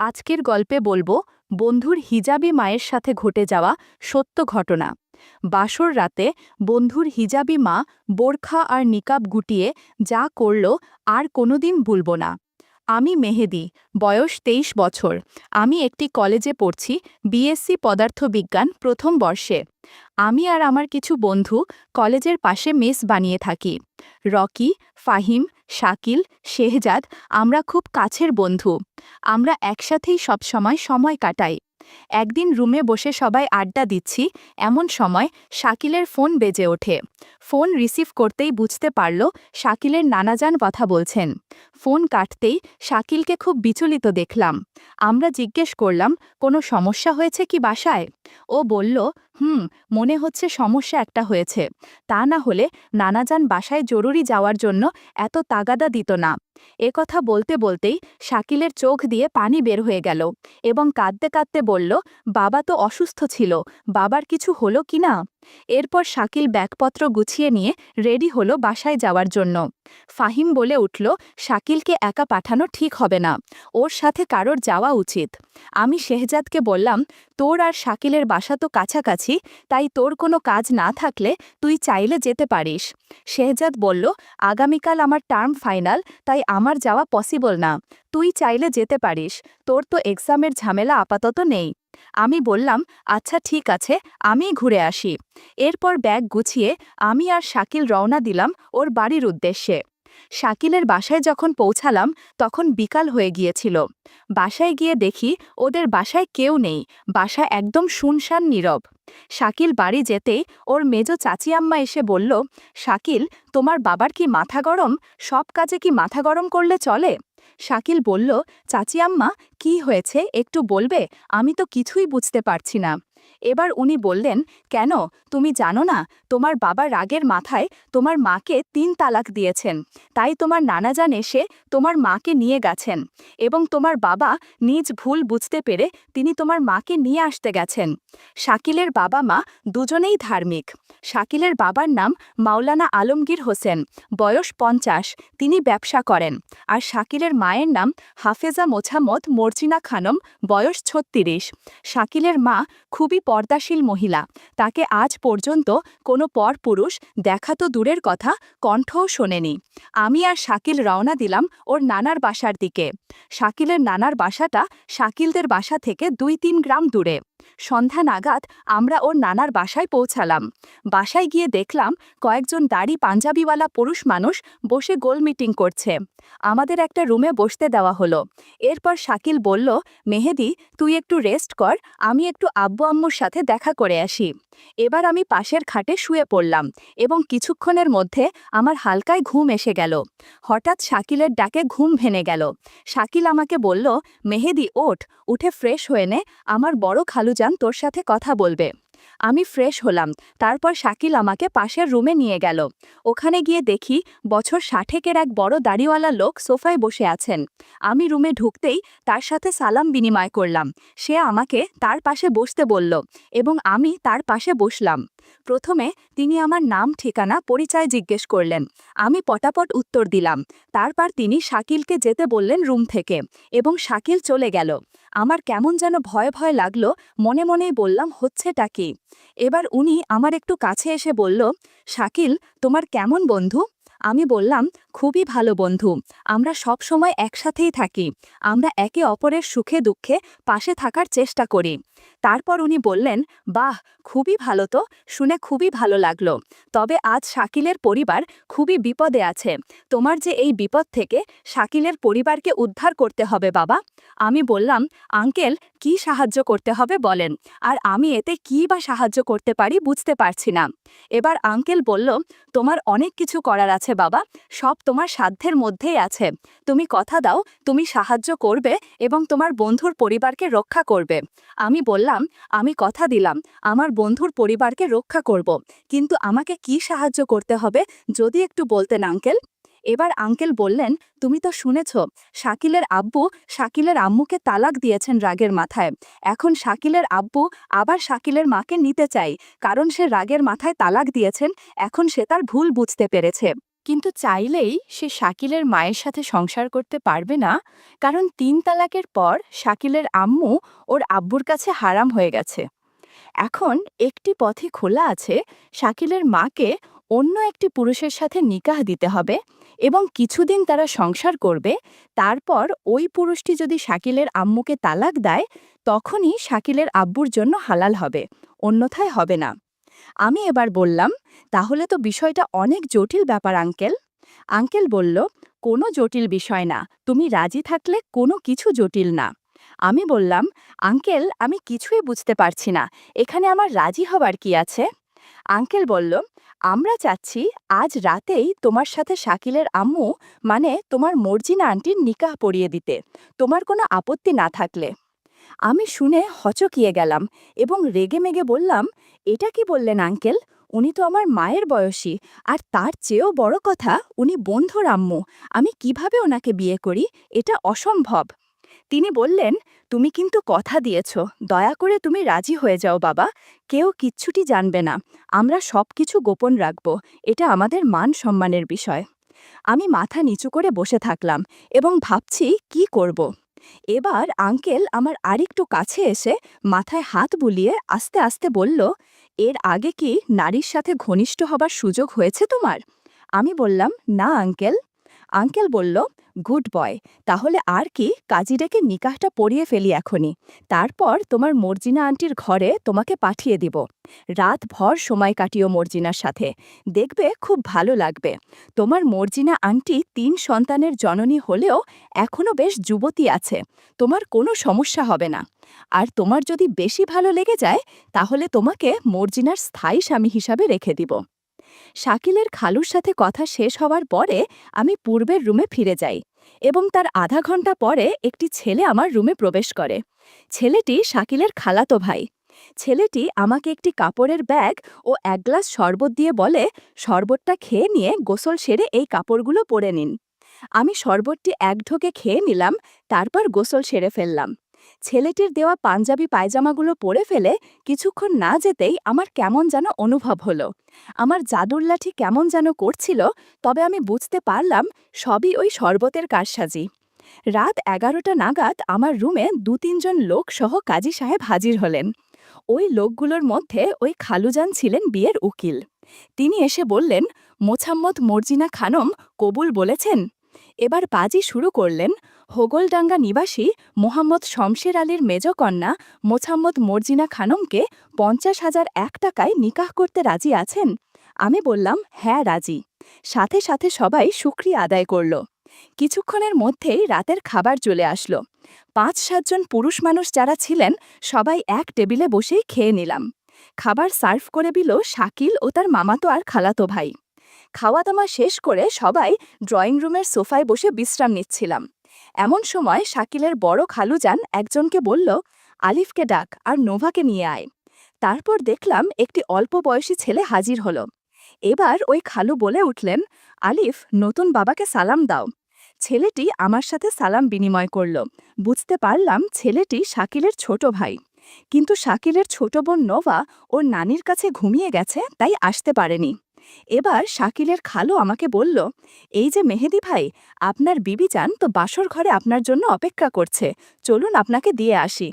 আজকের গল্পে বলবো বন্ধুর হিজাবি মায়ের সাথে ঘটে যাওয়া সত্য ঘটনা। বাসর রাতে বন্ধুর হিজাবি মা বোরখা আর নিকাব গুটিয়ে যা করল আর কোনোদিন ভুলব না। আমি মেহেদি, বয়স ২৩ বছর। আমি একটি কলেজে পড়ছি, বিএসসি পদার্থবিজ্ঞান প্রথম বর্ষে। আমি আর আমার কিছু বন্ধু কলেজের পাশে মেস বানিয়ে থাকি। রকি, ফাহিম, শাকিল, শেহজাদ আমরা খুব কাছের বন্ধু। আমরা একসাথেই সবসময় সময় কাটাই। একদিন রুমে বসে সবাই আড্ডা দিচ্ছি, এমন সময় শাকিলের ফোন বেজে ওঠে। ফোন রিসিভ করতেই বুঝতে পারল শাকিলের নানাজান কথা বলছেন। ফোন কাটতেই শাকিলকে খুব বিচলিত দেখলাম। আমরা জিজ্ঞেস করলাম, কোনো সমস্যা হয়েছে কি বাসায়? ও বলল, মনে হচ্ছে সমস্যা একটা হয়েছে। তা না হলে নানাজান বাসায় জরুরি যাওয়ার জন্য এত তাগাদা দিত না। কথা বলতে বলতেই শাকিলের চোখ দিয়ে পানি বের হয়ে গেল এবং কাঁদতে কাঁদতে বলল, বাবা তো অসুস্থ ছিল, বাবার কিছু হলো কি না? এরপর শাকিল ব্যাগপত্র গুছিয়ে নিয়ে রেডি হলো বাসায় যাওয়ার জন্য। ফাহিম বলে উঠল, শাকিলকে একা পাঠানো ঠিক হবে না, ওর সাথে কারোর যাওয়া উচিত। আমি শেহজাদকে বললাম, তোর আর শাকিলের বাসা তো কাছাকাছি, তাই তোর কোনো কাজ না থাকলে তুই চাইলে যেতে পারিস। শেহজাদ বলল, আগামীকাল আমার টার্ম ফাইনাল, তাই আমার যাওয়া পসিবল না। তুই চাইলে যেতে পারিস, তোর তো এক্সামের ঝামেলা আপাতত নেই। আমি বললাম, আচ্ছা ঠিক আছে, আমিই ঘুরে আসি। এরপর ব্যাগ গুছিয়ে আমি আর শাকিল রওনা দিলাম ওর বাড়ির উদ্দেশ্যে। শাকিলের বাসায় যখন পৌঁছালাম তখন বিকাল হয়ে গিয়েছিল। বাসায় গিয়ে দেখি ওদের বাসায় কেউ নেই, বাসা একদম শুনশান নীরব। শাকিল বাড়ি যেতেই ওর মেজ চাচি আম্মা এসে বলল, শাকিল, তোমার বাবার কি মাথা গরম? সব কাজে কি মাথা গরম করলে চলে? শাকিল বলল, চাচি আম্মা, কি হয়েছে একটু বলবে? আমি তো কিছুই বুঝতে পারছি না। এবার উনি বললেন, কেন তুমি জানো না, তোমার বাবা রাগের মাথায় তোমার মাকে ৩ তালাক দিয়েছেন, তাই তোমার নানাজান এসে তোমার মাকে নিয়ে গেছেন এবং তোমার বাবা নিজ ভুল বুঝতে পেরে তিনি তোমার মাকে নিয়ে আসতে গেছেন। শাকিলের বাবা মা দুজনেই ধার্মিক। শাকিলের বাবার নাম মাওলানা আলমগীর হোসেন, বয়স ৫০, তিনি ব্যবসা করেন। আর শাকিলের মায়ের নাম হাফেজা মোছাম্মদ মর্জিনা খানম, বয়স ৩৬। শাকিলের মা খুবই পর্দাশীল মহিলা, তাকে আজ পর্যন্ত কোনো পরপুরুষ দেখা তো দূরের কথা, কণ্ঠও শোনেনি। আমি আর শাকিল রওনা দিলাম ওর নানার বাসার দিকে। শাকিলের নানার বাসাটা শাকিলদের বাসা থেকে ২-৩ গ্রাম দূরে। সন্ধ্যা নাগাদ আমরা ওর নানার বাসায় পৌঁছালাম। বাসায় গিয়ে দেখলাম কয়েকজন দাড়ি পাঞ্জাবিওয়ালা পুরুষ মানুষ বসে গোল মিটিং করছে। আমাদের একটা রুমে বসতে দেওয়া হলো। এরপর শাকিল বলল, মেহেদি, তুই একটু রেস্ট কর, আমি একটু আব্বু আম্মুর সাথে দেখা করে আসি। এবার আমি পাশের খাটে শুয়ে পড়লাম এবং কিছুক্ষণের মধ্যে আমার হালকায় ঘুম এসে গেল। হঠাৎ শাকিলের ডাকে ঘুম ভেঙে গেল। শাকিল আমাকে বলল, মেহেদি ওঠ, উঠে ফ্রেশ হয়ে নে, আমার বড় খালুজান তোর সাথে কথা বলবে। আমি ফ্রেশ হলাম। তারপর শাকিল আমাকে পাশের রুমে নিয়ে গেল। ওখানে গিয়ে দেখি বছর ৬০-এর এক বড় দাড়িওয়ালা লোক সোফায় বসে আছেন। আমি রুমে ঢুকতেই তার সাথে সালাম বিনিময় করলাম। সে আমাকে তার পাশে বসতে বলল এবং আমি তার পাশে বসলাম। প্রথমে তিনি আমার নাম, ঠিকানা, পরিচয় জিজ্ঞেস করলেন। আমি পটাপট উত্তর দিলাম। তারপর তিনি শাকিলকে যেতে বললেন রুম থেকে এবং শাকিল চলে গেল। আমার কেমন যেন ভয় ভয় লাগলো, মনে মনেই বললাম, হচ্ছেটা কি? এবার উনি আমার একটু কাছে এসে বলল, শাকিল, তোমার কেমন বন্ধু? আমি বললাম, খুবই ভালো বন্ধু, আমরা সব সময় একসাথেই থাকি, আমরা একে অপরের সুখে দুঃখে পাশে থাকার চেষ্টা করি। তারপর উনি বললেন, বাহ, খুবই ভালো, তো শুনে খুবই ভালো লাগলো। তবে আজ শাকিলের পরিবার খুবই বিপদে আছে, তোমার যে এই বিপদ থেকে শাকিলের পরিবারকে উদ্ধার করতে হবে বাবা। আমি বললাম, আঙ্কেল, কি সাহায্য করতে হবে বলেন, আর আমি এতে কী বা সাহায্য করতে পারি বুঝতে পারছি না। এবার আঙ্কেল বলল, তোমার অনেক কিছু করার আছে বাবা, সব তোমার সাধ্যের মধ্যেই আছে। তুমি কথা দাও, তুমি সাহায্য করবে এবং তোমার বন্ধুর পরিবারকে রক্ষা করবে। আমি বললাম, আমি কথা দিলাম আমার বন্ধুর পরিবারকে রক্ষা করব, কিন্তু আমাকে কি সাহায্য করতে হবে যদি একটু বলতেন আঙ্কেল। এবার আঙ্কেল বললেন, তুমি তো শুনেছ, শাকিলের আব্বু শাকিলের আম্মুকে তালাক দিয়েছেন রাগের মাথায়। এখন শাকিলের আব্বু আবার শাকিলের মাকে নিতে চাই, কারণ সে রাগের মাথায় তালাক দিয়েছেন, এখন সে তার ভুল বুঝতে পেরেছে। কিন্তু চাইলেই সে শাকিলের মায়ের সাথে সংসার করতে পারবে না, কারণ ৩ তালাকের পর শাকিলের আম্মু ওর আব্বুর কাছে হারাম হয়ে গেছে। এখন একটি পথই খোলা আছে, শাকিলের মাকে অন্য একটি পুরুষের সাথে নিকাহ দিতে হবে এবং কিছুদিন তারা সংসার করবে। তারপর ওই পুরুষটি যদি শাকিলের আম্মুকে তালাক দেয়, তখনই শাকিলের আব্বুর জন্য হালাল হবে, অন্যথায় হবে না। আমি এবার বললাম, তাহলে তো বিষয়টা অনেক জটিল ব্যাপার আঙ্কেল। আঙ্কেল বলল, কোনো জটিল বিষয় না, তুমি রাজি থাকলে কোনো কিছু জটিল না। আমি বললাম, আঙ্কেল আমি কিছুই বুঝতে পারছি না, এখানে আমার রাজি হবার কি আছে? আঙ্কেল বলল, আমরা চাচ্ছি আজ রাতেই তোমার সাথে শাকিলের আম্মু মানে তোমার মর্জিনা আন্টির নিকাহ পড়িয়ে দিতে, তোমার কোনো আপত্তি না থাকলে। আমি শুনে হচকিয়ে গেলাম এবং রেগেমেগে বললাম, এটা কি বললেন আঙ্কেল? উনি তো আমার মায়ের বয়সী, আর তার চেয়েও বড় কথা উনি বন্ধুর আম্মু। আমি কিভাবে ওনাকে বিয়ে করি? এটা অসম্ভব। তিনি বললেন, তুমি কিন্তু কথা দিয়েছ, দয়া করে তুমি রাজি হয়ে যাও বাবা, কেউ কিচ্ছুটি জানবে না, আমরা সব কিছু গোপন রাখব, এটা আমাদের মান সম্মানের বিষয়। আমি মাথা নিচু করে বসে থাকলাম এবং ভাবছি কি করব। এবার আঙ্কেল আমার আরেকটু কাছে এসে মাথায় হাত বুলিয়ে আস্তে আস্তে বলল, এর আগে কি নারীর সাথে ঘনিষ্ঠ হবার সুযোগ হয়েছে তোমার? আমি বললাম, না আঙ্কেল। আঙ্কেল বলল, গুড বয়, তাহলে আর কি, কাজী ডেকে নিকাহটা পড়িয়ে ফেলি এখনই, তারপর তোমার মর্জিনা আন্টির ঘরে তোমাকে পাঠিয়ে দিব। রাত ভর সময় কাটিও মর্জিনার সাথে, দেখবে খুব ভালো লাগবে। তোমার মর্জিনা আন্টি ৩ সন্তানের জননী হলেও এখনও বেশ যুবতী আছে, তোমার কোনো সমস্যা হবে না। আর তোমার যদি বেশি ভালো লেগে যায়, তাহলে তোমাকে মর্জিনার স্থায়ী স্বামী হিসাবে রেখে দিব। শাকিলের খালুর সাথে কথা শেষ হওয়ার পরে আমি পূর্বের রুমে ফিরে যাই এবং তার আধা ঘন্টা পরে একটি ছেলে আমার রুমে প্রবেশ করে। ছেলেটি শাকিলের খালাতো ভাই। ছেলেটি আমাকে একটি কাপড়ের ব্যাগ ও ১ গ্লাস শরবত দিয়ে বলে, শরবতটা খেয়ে নিয়ে গোসল সেরে এই কাপড়গুলো পরে নিন। আমি শরবতটি এক ঢোকে খেয়ে নিলাম, তারপর গোসল সেরে ফেললাম। ছেলেটির দেওয়া পাঞ্জাবি পায়জামাগুলো পরে ফেলে কিছুক্ষণ না যেতেই আমার কেমন যেন অনুভব হলো। আমার জাদুর লাঠি কেমন যেন করছিল, তবে আমি বুঝতে পারলাম সবই ওই শরবতের কারসাজি। রাত ১১টা নাগাদ আমার রুমে ২-৩ জন লোক সহ কাজী সাহেব হাজির হলেন। ওই লোকগুলোর মধ্যে ওই খালুজান ছিলেন বিয়ের উকিল। তিনি এসে বললেন, মোছাম্মদ মর্জিনা খানম কবুল বলেছেন। এবার বাজি শুরু করলেন। হোগলডাঙ্গা নিবাসী মোহাম্মদ শমশের আলীর মেজকন্যা মোছাম্মদ মর্জিনা খানমকে ৫০,০০০ টাকায় নিকাহ করতে রাজি আছেন? আমি বললাম, হ্যাঁ রাজি। সাথে সাথে সবাই শুকরিয়া আদায় করল। কিছুক্ষণের মধ্যেই রাতের খাবার চলে আসলো। ৫-৭ জন পুরুষ মানুষ যারা ছিলেন সবাই এক টেবিলে বসেই খেয়ে নিলাম। খাবার সার্ভ করে দিল শাকিল ও তার মামাতো আর খালাতো ভাই। খাওয়া দাওয়া শেষ করে সবাই ড্রয়িং রুমের সোফায় বসে বিশ্রাম নিচ্ছিলাম। এমন সময় শাকিলের বড় খালুজান একজনকে বলল, আলিফকে ডাক আর নোভাকে নিয়ে আয়। তারপর দেখলাম একটি অল্প বয়সী ছেলে হাজির হলো। এবার ওই খালু বলে উঠলেন, আলিফ, নতুন বাবাকে সালাম দাও। ছেলেটি আমার সাথে সালাম বিনিময় করল। বুঝতে পারলাম ছেলেটি শাকিলের ছোট ভাই। কিন্তু শাকিলের ছোট বোন নোভা ওর নানির কাছে ঘুমিয়ে গেছে, তাই আসতে পারেনি। এবার শাকিলের খালু আমাকে বলল, এই যে মেহেদি ভাই, আপনার বিবি যান তো বাসর ঘরে আপনার জন্য অপেক্ষা করছে, চলুন আপনাকে দিয়ে আসি।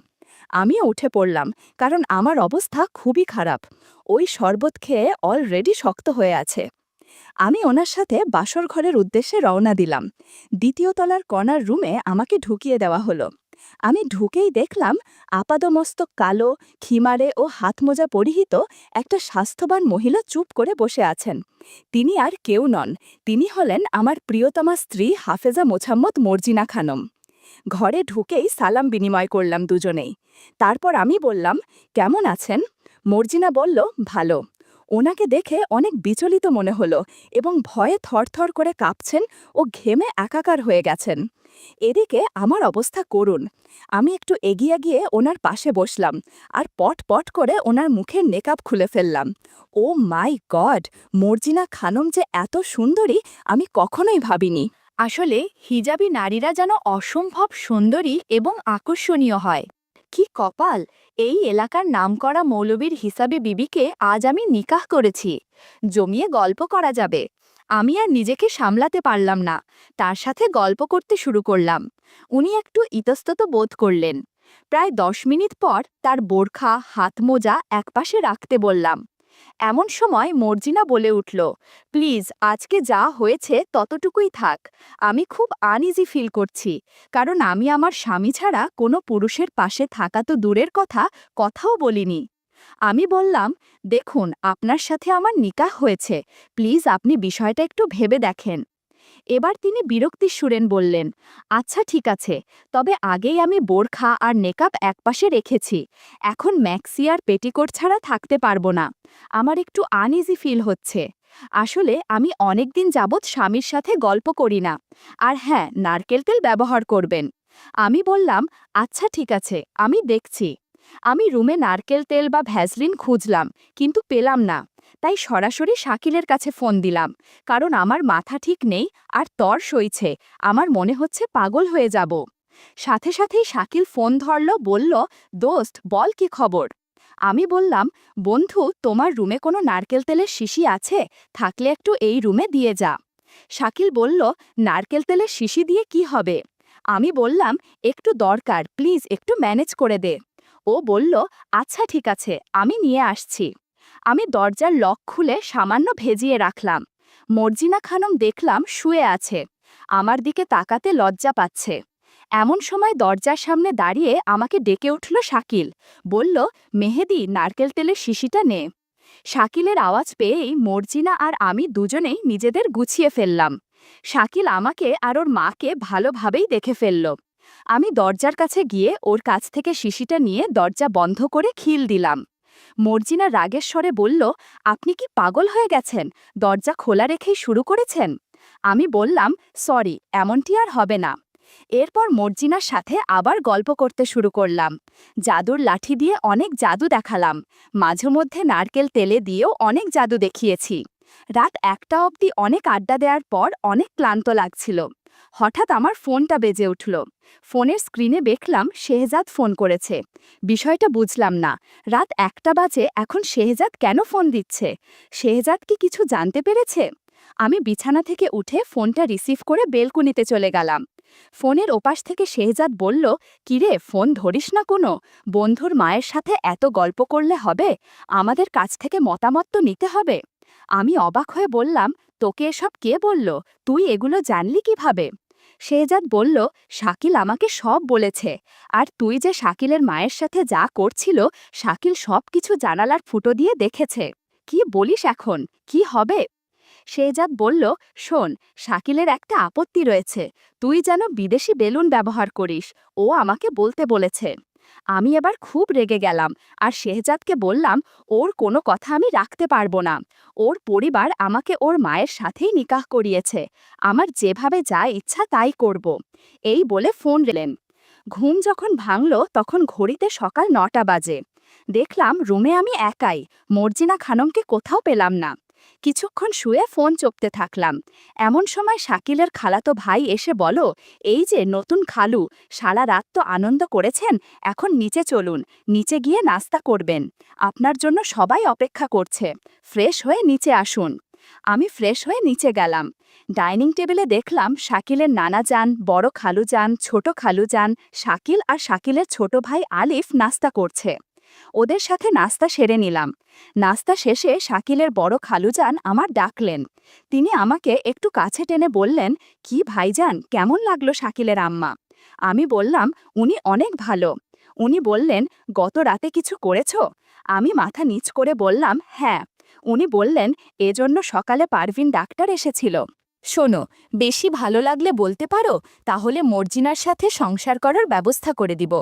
আমিও উঠে পড়লাম, কারণ আমার অবস্থা খুবই খারাপ। ওই শরবত খেয়ে অলরেডি শক্ত হয়ে আছে। আমি ওনার সাথে বাসর ঘরের উদ্দেশ্যে রওনা দিলাম। ২য় তলার কর্নার রুমে আমাকে ঢুকিয়ে দেওয়া হলো। আমি ঢুকেই দেখলাম আপাদমস্তক কালো, খিমারে ও হাতমোজা পরিহিত একটা স্বাস্থ্যবান মহিলা চুপ করে বসে আছেন। তিনি আর কেউ নন, তিনি হলেন আমার প্রিয়তমা স্ত্রী হাফেজা মোছাম্মদ মর্জিনা খানম। ঘরে ঢুকেই সালাম বিনিময় করলাম দুজনেই। তারপর আমি বললাম, কেমন আছেন? মর্জিনা বলল, ভালো। ওনাকে দেখে অনেক বিচলিত মনে হলো এবং ভয়ে থরথর করে কাঁপছেন ও ঘেমে একাকার হয়ে গেছেন। এদিকে আমার অবস্থা করুণ। আমি একটু এগিয়ে গিয়ে ওনার পাশে বসলাম আর পট পট করে ওনার মুখের নেকাব খুলে ফেললাম। ও মাই গড, মর্জিনা খানম যে এত সুন্দরী আমি কখনোই ভাবিনি। আসলে হিজাবি নারীরা যেন অসম্ভব সুন্দরী এবং আকর্ষণীয় হয়। কি কপাল, এই এলাকার নামকরা মৌলবীর হিসাবে বিবিকে আজ আমি নিকাহ করেছি। জমিয়ে গল্প করা যাবে। আমি আর নিজেকে সামলাতে পারলাম না, তার সাথে গল্প করতে শুরু করলাম। উনি একটু ইতস্তত বোধ করলেন। প্রায় 10 মিনিট পর তার বোরখা হাত মোজা একপাশে রাখতে বললাম। এমন সময় মর্জিনা বলে উঠল, প্লিজ আজকে যা হয়েছে ততটুকুই থাক। আমি খুব আনইজি ফিল করছি, কারণ আমি আমার স্বামী ছাড়া কোনো পুরুষের পাশে থাকা তো দূরের কথা, কথাও বলিনি। আমি বললাম, দেখুন আপনার সাথে আমার নিকাহ হয়েছে, প্লিজ আপনি বিষয়টা একটু ভেবে দেখেন। এবার তিনি বিরক্তির সুরেন বললেন, আচ্ছা ঠিক আছে, তবে আগেই আমি বোরখা আর নেকাব একপাশে রেখেছি, এখন ম্যাক্সি আর পেটিকোট ছাড়া থাকতে পারবো না। আমার একটু আনইজি ফিল হচ্ছে। আসলে আমি অনেকদিন যাবৎ স্বামীর সাথে গল্প করি না। আর হ্যাঁ, নারকেল তেল ব্যবহার করবেন। আমি বললাম, আচ্ছা ঠিক আছে, আমি দেখছি। আমি রুমে নারকেল তেল বা ভ্যাসলিন খুঁজলাম, কিন্তু পেলাম না। তাই সরাসরি শাকিলের কাছে ফোন দিলাম, কারণ আমার মাথা ঠিক নেই আর তর সইছে, আমার মনে হচ্ছে পাগল হয়ে যাব। সাথে সাথেই শাকিল ফোন ধরল, বলল, দোস্ত বল কি খবর। আমি বললাম, বন্ধু তোমার রুমে কোনো নারকেল তেলের শিশি আছে, থাকলে একটু এই রুমে দিয়ে যা। শাকিল বলল, নারকেল তেলের শিশি দিয়ে কি হবে। আমি বললাম, একটু দরকার, প্লিজ একটু ম্যানেজ করে দে। ও বলল, আচ্ছা ঠিক আছে, আমি নিয়ে আসছি। আমি দরজার লক খুলে সামান্য ভেজিয়ে রাখলাম। মর্জিনা খানম দেখলাম শুয়ে আছে, আমার দিকে তাকাতে লজ্জা পাচ্ছে। এমন সময় দরজার সামনে দাঁড়িয়ে আমাকে ডেকে উঠল শাকিল, বলল, মেহেদি নারকেল তেলের শিশিটা নে। শাকিলের আওয়াজ পেয়েই মর্জিনা আর আমি দুজনেই নিজেদের গুছিয়ে ফেললাম। শাকিল আমাকে আর ওর মাকে ভালোভাবেই দেখে ফেলল। আমি দরজার কাছে গিয়ে ওর কাছ থেকে শিশিটা নিয়ে দরজা বন্ধ করে খিল দিলাম। মর্জিনা রাগের স্বরে বলল, আপনি কি পাগল হয়ে গেছেন, দরজা খোলা রেখেই শুরু করেছেন। আমি বললাম, সরি, এমনটি আর হবে না। এরপর মর্জিনার সাথে আবার গল্প করতে শুরু করলাম। জাদুর লাঠি দিয়ে অনেক জাদু দেখালাম, মাঝে মধ্যে নারকেল তেলে দিয়েও অনেক জাদু দেখিয়েছি। রাত 1টা অবধি অনেক আড্ডা দেওয়ার পর অনেক ক্লান্ত লাগছিল। হঠাৎ আমার ফোনটা বেজে উঠল। ফোনের স্ক্রিনে দেখলাম শেহজাদ ফোন করেছে। বিষয়টা বুঝলাম না, রাত 1টা বাজে, এখন শেহজাদ কেন ফোন দিচ্ছে। শেহজাদ কি কিছু জানতে পেরেছে। আমি বিছানা থেকে উঠে ফোনটা রিসিভ করে বেলকুনিতে চলে গেলাম। ফোনের ওপাশ থেকে শেহজাদ বলল, কিরে ফোন ধরিস না কোনো, বন্ধুর মায়ের সাথে এত গল্প করলে হবে, আমাদের কাছ থেকে মতামত তো নিতে হবে। আমি অবাক হয়ে বললাম, তোকে এসব কে বলল, তুই এগুলো জানলি কিভাবে। শেহজাদ বলল, শাকিল আমাকে সব বলেছে, আর তুই যে শাকিলের মায়ের সাথে যা করছিল, শাকিল সব কিছু জানালার ফুটো দিয়ে দেখেছে। কি বলিস এখন, কি হবে। শেহজাদ বলল, শোন, শাকিলের একটা আপত্তি রয়েছে, তুই যেন বিদেশি বেলুন ব্যবহার করিস, ও আমাকে বলতে বলেছে। আমি এবার খুব রেগে গেলাম আর শেহজাদকে বললাম, ওর কোনো কথা আমি রাখতে পারবো না। ওর পরিবার আমাকে ওর মায়ের সাথেই নিকাহ করিয়েছে, আমার যেভাবে যা ইচ্ছা তাই করব। এই বলে ফোন রেলেন। ঘুম যখন ভাঙল তখন ঘড়িতে সকাল 9টা বাজে। দেখলাম রুমে আমি একাই, মর্জিনা খানমকে কোথাও পেলাম না। কিছুক্ষণ শুয়ে ফোন চপতে থাকলাম। এমন সময় শাকিলের খালাতো ভাই এসে বলো, এই যে নতুন খালু, সারা রাত তো আনন্দ করেছেন, এখন নিচে চলুন, নিচে গিয়ে নাস্তা করবেন, আপনার জন্য সবাই অপেক্ষা করছে, ফ্রেশ হয়ে নিচে আসুন। আমি ফ্রেশ হয়ে নিচে গেলাম। ডাইনিং টেবিলে দেখলাম শাকিলের নানা যান, বড় খালু যান, ছোট খালু যান, শাকিল আর শাকিলের ছোট ভাই আলিফ নাস্তা করছে। ওদের সাথে নাস্তা সেরে নিলাম। নাস্তা শেষে শাকিলের বড় খালুজান আমার ডাকলেন। তিনি আমাকে একটু কাছে টেনে বললেন, কি ভাইজান, কেমন লাগলো শাকিলের আম্মা। আমি বললাম, উনি অনেক ভালো। উনি বললেন, গত রাতে কিছু করেছ। আমি মাথা নিচ করে বললাম, হ্যাঁ। উনি বললেন, এজন্য সকালে পারভিন ডাক্তার এসেছিল। শোনো, বেশি ভালো লাগলে বলতে পারো, তাহলে মর্জিনার সাথে সংসার করার ব্যবস্থা করে দিব।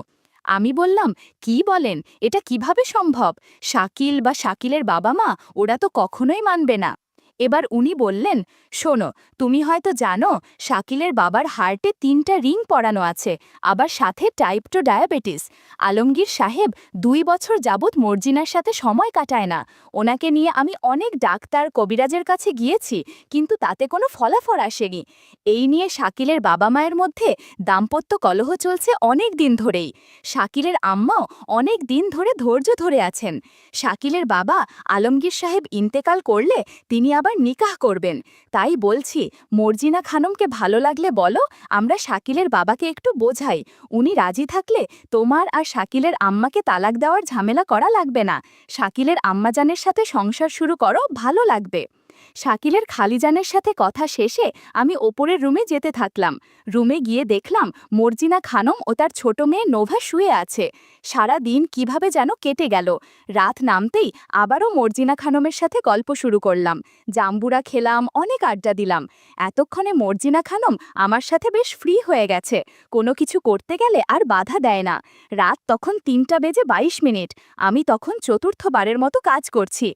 আমি বললাম, কি বলেন, এটা কিভাবে সম্ভব, শাকিল বা শাকিলের বাবা মা ওরা তো কখনোই মানবে না। এবার উনি বললেন, শোনো, তুমি হয়তো জানো শাকিলের বাবার হার্টে 3টা রিং পরানো আছে, আবার সাথে টাইপ 2 ডায়াবেটিস। আলমগীর সাহেব 2 বছর যাবৎ মর্জিনার সাথে সময় কাটায় না। ওনাকে নিয়ে আমি অনেক ডাক্তার কবিরাজের কাছে গিয়েছি, কিন্তু তাতে কোনো ফলাফল আসেনি। এই নিয়ে শাকিলের বাবা মায়ের মধ্যে দাম্পত্য কলহ চলছে অনেক দিন ধরেই। শাকিলের আম্মাও অনেক দিন ধরে ধৈর্য ধরে আছেন। শাকিলের বাবা আলমগীর সাহেব ইন্তেকাল করলে তিনি আবার নিকাহ করবেন। তাই বলছি, মর্জিনা খানমকে ভালো লাগলে বলো, আমরা শাকিলের বাবাকে একটু বোঝাই। উনি রাজি থাকলে তোমার আর শাকিলের আম্মাকে তালাক দেওয়ার ঝামেলা করা লাগবে না। শাকিলের আম্মাজানের সাথে সংসার শুরু করো, ভালো লাগবে। শাকিলের খালিজানের সাথে কথা শেষে আমি ওপরের রুমে যেতে থাকলাম। রুমে গিয়ে দেখলাম মর্জিনা খানম ও তার ছোট মেয়ে নোভা শুয়ে আছে। সারা দিন কিভাবে যেন কেটে গেল। রাত নামতেই আবারও মর্জিনা খানমের সাথে গল্প শুরু করলাম। জাম্বুরা খেলাম, অনেক আড্ডা দিলাম। এতক্ষণে মর্জিনা খানম আমার সাথে বেশ ফ্রি হয়ে গেছে। কোনো কিছু করতে গেলে আর বাধা দেয় না। রাত তখন 3:22। আমি তখন চতুর্থবারের মতো কাজ করছি।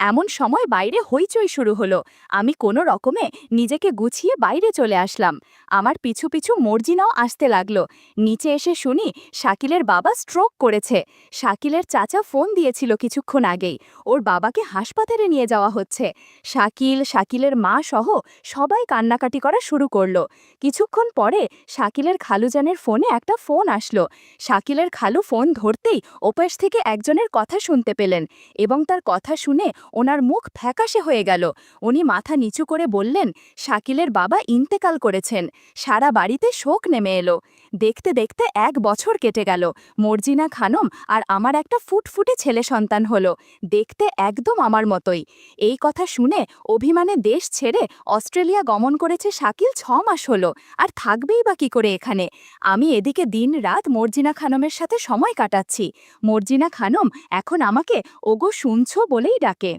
এমন সময় বাইরে হইচই শুরু হলো। আমি কোনো রকমে নিজেকে গুছিয়ে বাইরে চলে আসলাম। আমার পিছু পিছু মর্জিনাও আসতে লাগলো। নিচে এসে শুনি শাকিলের বাবা স্ট্রোক করেছে। শাকিলের চাচা ফোন দিয়েছিল কিছুক্ষণ আগেই। ওর বাবাকে হাসপাতালে নিয়ে যাওয়া হচ্ছে। শাকিলের মা সহ সবাই কান্নাকাটি করা শুরু করলো। কিছুক্ষণ পরে শাকিলের খালুজানের ফোনে একটা ফোন আসলো। শাকিলের খালু ফোন ধরতেই ওপাশ থেকে একজনের কথা শুনতে পেলেন, এবং তার কথা শুনে ওনার মুখ ফ্যাকাশে হয়ে গেল। উনি মাথা নিচু করে বললেন, শাকিলের বাবা ইন্তেকাল করেছেন। সারা বাড়িতে শোক নেমে এলো। দেখতে দেখতে 1 বছর কেটে গেল। মর্জিনা খানম আর আমার একটা ফুটফুটে ছেলে সন্তান হলো, দেখতে একদম আমার মতোই। এই কথা শুনে অভিমানে দেশ ছেড়ে অস্ট্রেলিয়া গমন করেছে শাকিল 6 মাস হলো, আর থাকবেই বা কি করে এখানে। আমি এদিকে দিন রাত মর্জিনা খানমের সাথে সময় কাটাচ্ছি। মর্জিনা খানম এখন আমাকে ওগো শুনছো বলেই ডাকে।